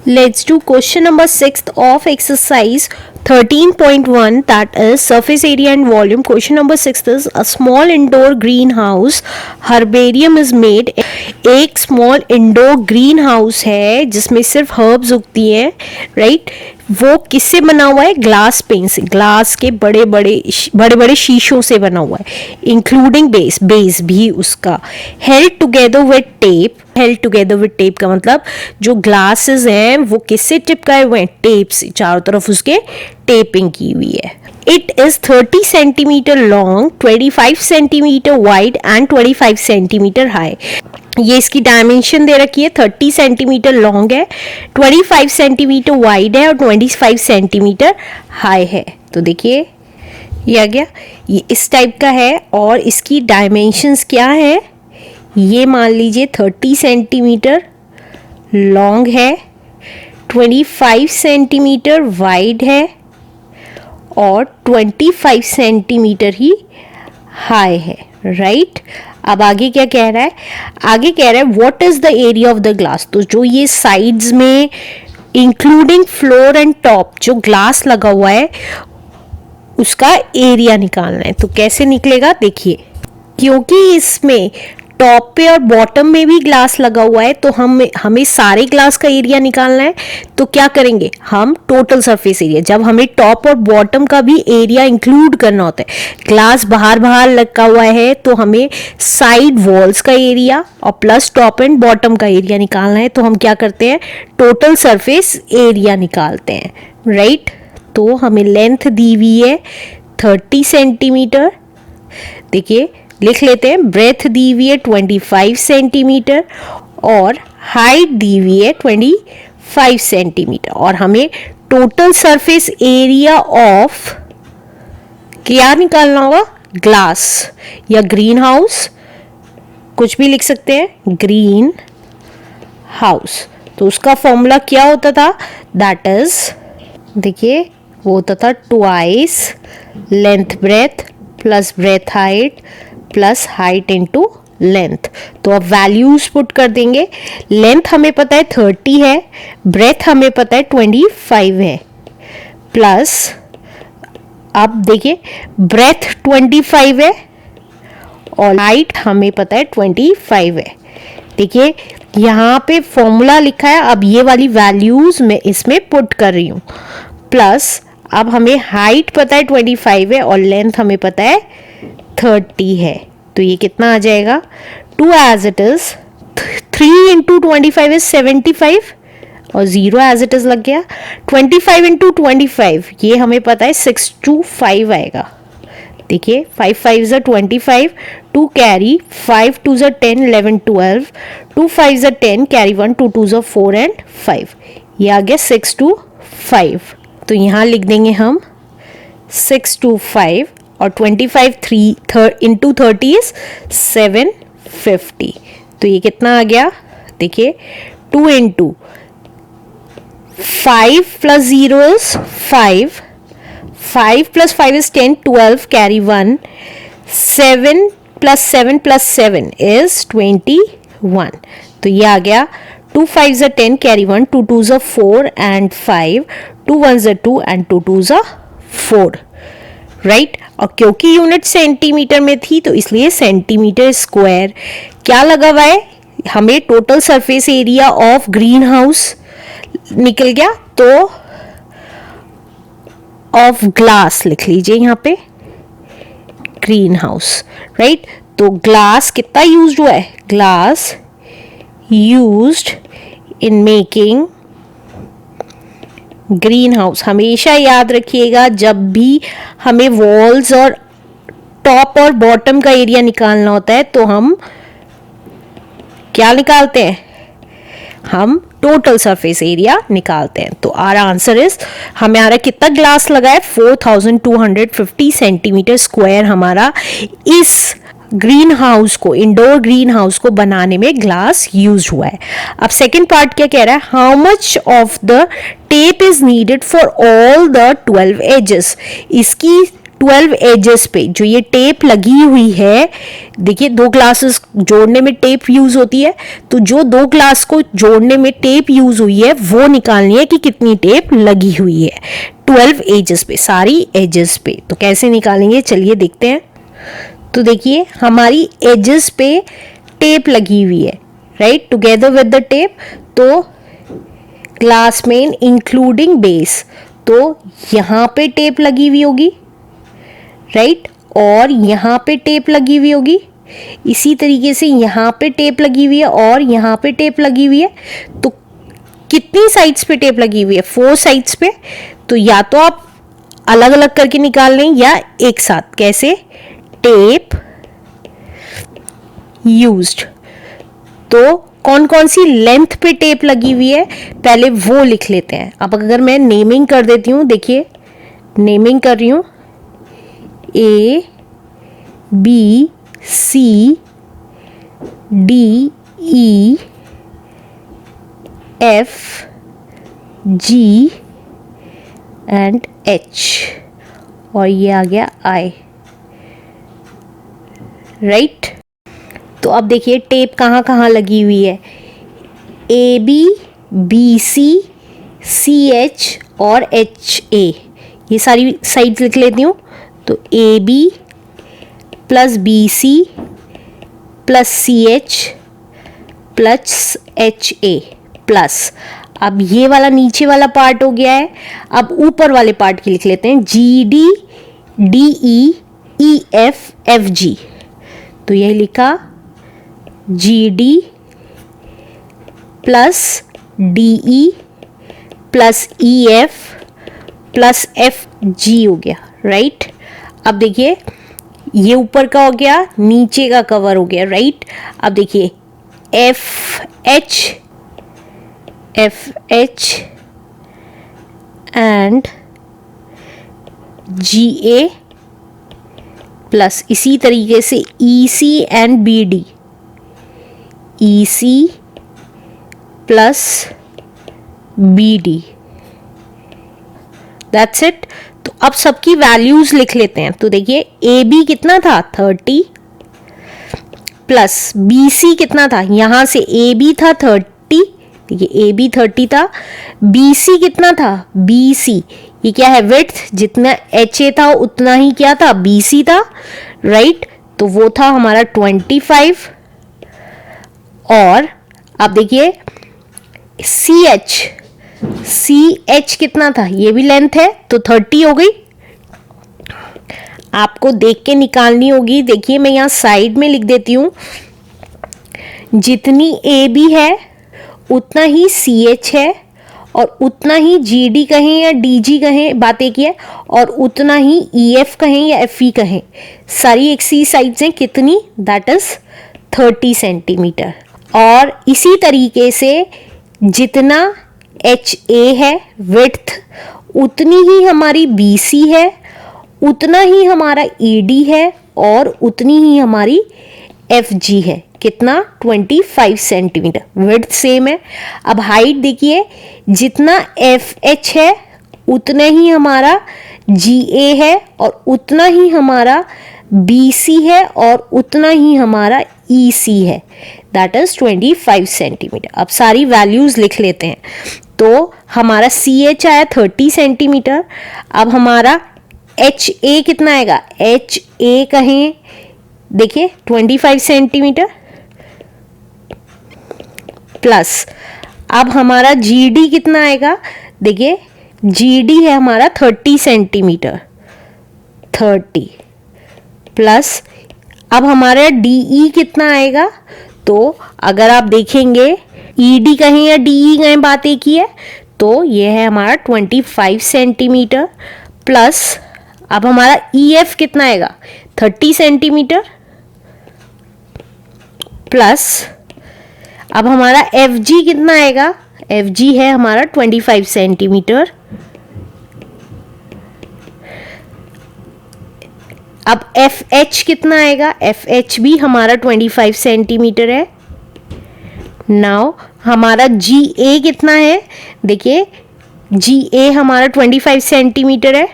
Let's do question number 6 of exercise 13.1, that is surface area and volume. Question number 6 is a small indoor greenhouse herbarium is made. एक small indoor greenhouse है जिसमें सिर्फ herbs उगती हैं, right? वो किससे बना हुआ है? ग्लास पेन से, ग्लास के बड़े बड़े शीशों से बना हुआ है, इंक्लूडिंग बेस भी उसका। Held together with tape, held together with tape का मतलब जो ग्लासेस हैं वो किससे चिपकाए हुए हैं? टेप से, चारों तरफ उसके टेपिंग की हुई है। It is 30 centimetre long, 25 centimetre wide and 25 centimetre high. ये इसकी डायमेंशन दे रखी है, 30 सेंटीमीटर लॉन्ग है, 25 सेंटीमीटर वाइड है और 25 सेंटीमीटर हाई है। तो देखिए ये आ गया, ये इस टाइप का है और इसकी डायमेंशंस क्या है? ये मान लीजिए 30 सेंटीमीटर लॉन्ग है, 25 सेंटीमीटर वाइड है और 25 सेंटीमीटर ही हाई है, राइट? अब आगे क्या कह रहा है? आगे कह रहा है what is the area of the glass. तो जो ये साइड्स में इंक्लूडिंग फ्लोर एंड टॉप जो ग्लास लगा हुआ है उसका एरिया निकालना है। तो कैसे निकलेगा? देखिए, क्योंकि इसमें टॉप पे और बॉटम में भी ग्लास लगा हुआ है तो हमें सारे ग्लास का एरिया निकालना है। तो क्या करेंगे हम? Total surface area. जब हमें टॉप और बॉटम का भी एरिया इंक्लूड करना होता है, ग्लास बाहर लगा हुआ है तो हमें साइड वॉल्स का एरिया और प्लस टॉप एंड बॉटम का एरिया निकालना है। तो हम क्या करते हैं? टोटल सरफेस एरिया निकालते हैं, राइट? तो हमें लेंथ दी हुई है 30 सेंटीमीटर, देखिए लिख लेते हैं। ब्रेथ दी हुई है 25 सेंटीमीटर और हाइट दी हुई है 25 सेंटीमीटर और हमें टोटल सरफेस एरिया ऑफ क्या निकालना होगा? ग्लास या ग्रीन हाउस, कुछ भी लिख सकते हैं, ग्रीन हाउस। तो उसका फॉर्मूला क्या होता था? दैट इज, देखिए वो होता था twice length breadth plus breadth height plus height into length. तो अब वैल्यूज पुट कर देंगे। लेंथ हमें पता है 30 है, ब्रेथ हमें पता है 25 है, प्लस अब देखिए ब्रेथ 25 है और हाइट हमें पता है 25 है। देखिए यहाँ पे फॉर्मूला लिखा है, अब ये वाली वैल्यूज मैं इसमें पुट कर रही हूँ। प्लस अब हमें हाइट पता है 25 है और लेंथ हमें पता है 30 है। तो ये कितना आ जाएगा? 2 as it is, 3 into 25 is 75 और 0 एज इट इज लग गया। 25 इंटू 25 ये हमें पता है 625 आएगा। देखिए 5 5 ज़ा 25, 2 कैरी, 5 2 ज़ा 10, 11 12, 2 5 ज़ा 10, कैरी 1, 2 2 ज़ा 4 एंड 5, ये आ गया 625। तो यहाँ लिख देंगे हम 625 और 25 3 इंटू 30 इज 750। तो ये कितना आ गया? देखिए 2 into 5 plus 0 is 5, 5 plus 5 is 10, 12, carry 1, 7 plus 7 is 21. तो ये आ गया 2 5 are 10, carry 1, 2 2 are 4 and 5, 2 1 are 2 and 2 2 are 4, right? और क्योंकि यूनिट सेंटीमीटर में थी तो इसलिए सेंटीमीटर स्क्वायर क्या लगा हुआ है? हमें total surface area of green house निकल गया। तो ऑफ ग्लास लिख लीजिए यहाँ पे, ग्रीन हाउस, राइट? तो ग्लास कितना यूज्ड हुआ है? Glass used in making green house. हमेशा याद रखिएगा जब भी हमें वॉल्स और टॉप और बॉटम का एरिया निकालना होता है तो हम क्या निकालते हैं? हम टोटल सरफेस एरिया निकालते हैं। तो आर आंसर इज, हमें आ रहा है कितना ग्लास लगा है? 4250 सेंटीमीटर स्क्वायर हमारा इस ग्रीन हाउस को, इंडोर ग्रीन हाउस को बनाने में ग्लास यूज हुआ है। अब सेकेंड पार्ट क्या कह रहा है? How much of the tape is needed for all the 12 एजेस। इसकी 12 एजेस पे जो ये टेप लगी हुई है, देखिए दो ग्लासेस जोड़ने में टेप यूज होती है, तो जो दो ग्लास को जोड़ने में टेप यूज हुई है वो निकालनी है कि कितनी टेप लगी हुई है 12 एजेस पे, सारी एजेस पे। तो कैसे निकालेंगे, चलिए देखते हैं। तो देखिए हमारी एजेस पे टेप लगी हुई है, right, together with the tape. तो ग्लास मेन इंक्लूडिंग बेस, तो यहाँ पे टेप लगी हुई होगी, राइट, और यहाँ पे टेप लगी हुई होगी, इसी तरीके से यहाँ पे टेप लगी हुई है और यहाँ पे टेप लगी हुई है। तो कितनी साइड्स पे टेप लगी हुई है, 4 साइड्स पे। तो या तो आप अलग अलग करके निकाल लें या एक साथ। कैसे, टेप यूज्ड, तो कौन कौन सी लेंथ पे टेप लगी हुई है पहले वो लिख लेते हैं। अब अगर मैं नेमिंग कर देती हूँ, देखिए नेमिंग कर रही हूँ, A B C D E F G and H, और ये आ गया I, राइट। तो अब देखिए टेप कहाँ कहाँ लगी हुई है, AB BC CH और HA, ये सारी साइड्स लिख लेती हूँ। तो AB plus BC plus CH plus HA plus, अब ये वाला नीचे वाला पार्ट हो गया है। अब ऊपर वाले पार्ट की लिख लेते हैं, GD DE EF FG। तो यह लिखा GD plus DE plus EF plus FG हो गया, राइट। अब देखिए ये ऊपर का हो गया, नीचे का कवर हो गया, राइट। अब देखिए FH एंड GA प्लस इसी तरीके से EC and BD, EC plus BD, that's it. तो अब सबकी वैल्यूज लिख लेते हैं। तो देखिए AB कितना था 30 प्लस BC कितना था, यहां से AB था 30, देखिए AB 30 था, BC कितना था, BC ये क्या है विड्थ, जितना HA था उतना ही क्या था BC था, राइट। तो वो था हमारा 25। और अब देखिए CH कितना था, ये भी लेंथ है, तो 30 हो गई। आपको देख के निकालनी होगी, देखिए मैं यहाँ साइड में लिख देती हूँ, जितनी AB है उतना ही CH है और उतना ही GD कहें या DG कहें, बात एक ही है, और उतना ही EF कहें या FE कहें, सारी एक सी साइड्स हैं, कितनी, दैट इज 30 सेंटीमीटर। और इसी तरीके से जितना HA है विड्थ, उतनी ही हमारी BC है, उतना ही हमारा ED है और उतनी ही हमारी FG है, कितना 25 सेंटीमीटर, विड्थ सेम है। अब हाइट देखिए, जितना FH है उतना ही हमारा GA है और उतना ही हमारा BC है और उतना ही हमारा EC है, दैट इज 25 सेंटीमीटर। अब सारी वैल्यूज लिख लेते हैं। तो हमारा CH आया 30 सेंटीमीटर। अब हमारा HA कितना आएगा, HA कहें, देखिए 25 सेंटीमीटर प्लस, अब हमारा GD कितना आएगा, देखिए GD है हमारा 30 सेंटीमीटर, 30 प्लस, अब हमारा DE कितना आएगा। तो अगर आप देखेंगे ED कहें या DE कहें, बात एक ही है, तो ये है हमारा 25 सेंटीमीटर प्लस, अब हमारा EF कितना आएगा 30 सेंटीमीटर प्लस, अब हमारा FG कितना आएगा, FG है हमारा 25 सेंटीमीटर। अब FH कितना आएगा, FH भी हमारा 25 सेंटीमीटर है। नाउ हमारा GA कितना है, देखिए GA हमारा 25 सेंटीमीटर है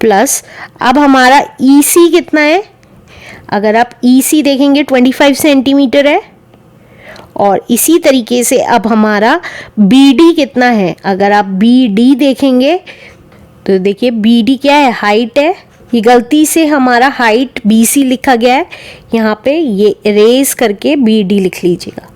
प्लस अब हमारा EC कितना है, अगर आप EC देखेंगे 25 सेंटीमीटर है, और इसी तरीके से अब हमारा BD कितना है, अगर आप BD देखेंगे तो देखिए BD क्या है, हाइट है। ये गलती से हमारा हाइट BC लिखा गया है, यहाँ पे ये इरेज करके BD लिख लीजिएगा।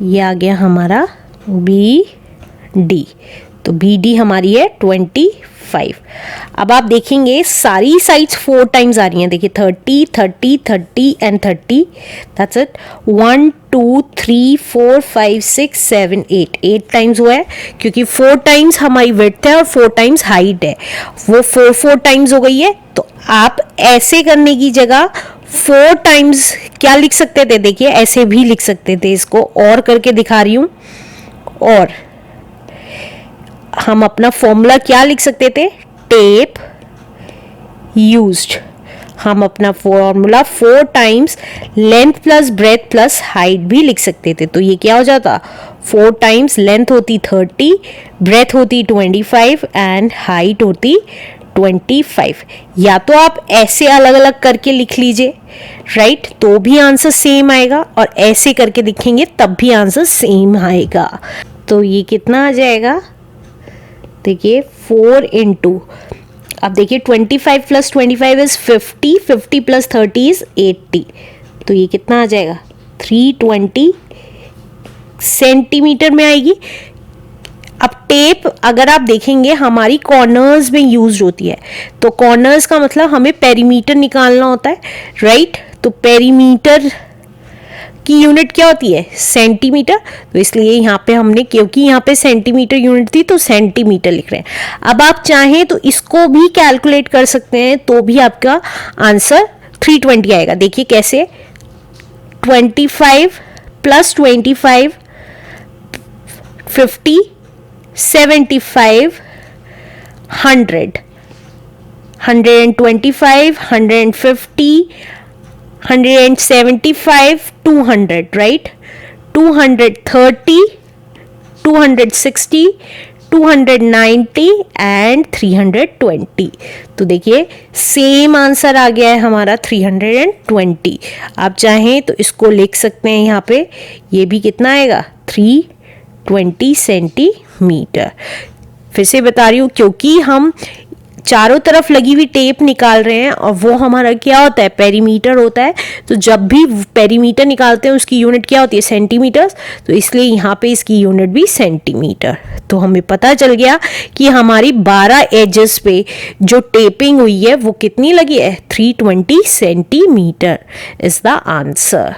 ये आ गया हमारा BD, तो BD हमारी है 25। अब आप देखेंगे सारी साइड्स 4 टाइम्स आ रही हैं, देखिए 30 30 30 एंड 30, दैट्स इट। 1 2 3 4 5 6 7 8 टाइम्स हुआ है, क्योंकि 4 टाइम्स हमारी विड्थ है और 4 टाइम्स हाइट है, वो 4 टाइम्स हो गई है। तो आप ऐसे करने की जगह 4 टाइम्स क्या लिख सकते थे, देखिए ऐसे भी लिख सकते थे, इसको और करके दिखा रही हूँ। और हम अपना फॉर्मूला क्या लिख सकते थे, टेप यूज्ड। हम अपना formula 4 times length plus breadth plus height भी लिख सकते थे। तो ये क्या हो जाता, 4 टाइम्स लेंथ होती 30, ब्रेथ होती 25 एंड हाइट होती 25। या तो आप ऐसे अलग अलग करके लिख लीजिए, राइट, तो भी आंसर सेम आएगा, और ऐसे करके लिखेंगे तब भी आंसर सेम आएगा। तो ये कितना आ जाएगा, देखिए 4 इंटू, अब देखिए 25 प्लस 25 इज 50, 50 प्लस 30 इज 80, तो ये कितना आ जाएगा, 320 सेंटीमीटर में आएगी। अब टेप अगर आप देखेंगे हमारी कॉर्नर्स में यूज होती है, तो कॉर्नर्स का मतलब हमें पेरीमीटर निकालना होता है, राइट। तो पेरीमीटर की यूनिट क्या होती है, सेंटीमीटर, तो इसलिए यहाँ पे हमने, क्योंकि यहाँ पे सेंटीमीटर यूनिट थी तो सेंटीमीटर लिख रहे हैं। अब आप चाहें तो इसको भी कैलकुलेट कर सकते हैं, तो भी आपका आंसर 320 आएगा। देखिए कैसे, 25 प्लस 25 50 75 100 125 150 175 200, राइट, 230 260 290 एंड 320। तो देखिए सेम आंसर आ गया है हमारा 320। आप चाहें तो इसको लिख सकते हैं यहाँ पे, ये भी कितना आएगा, 320 सेंटीमीटर। फिर से बता रही हूँ, क्योंकि हम चारों तरफ लगी हुई टेप निकाल रहे हैं और वो हमारा क्या होता है, पेरीमीटर होता है। तो जब भी पेरीमीटर निकालते हैं उसकी यूनिट क्या होती है, सेंटीमीटर, तो इसलिए यहाँ पे इसकी यूनिट भी सेंटीमीटर। तो हमें पता चल गया कि हमारी 12 एजेस पे जो टेपिंग हुई है वो कितनी लगी है, 320 सेंटीमीटर इज द आंसर।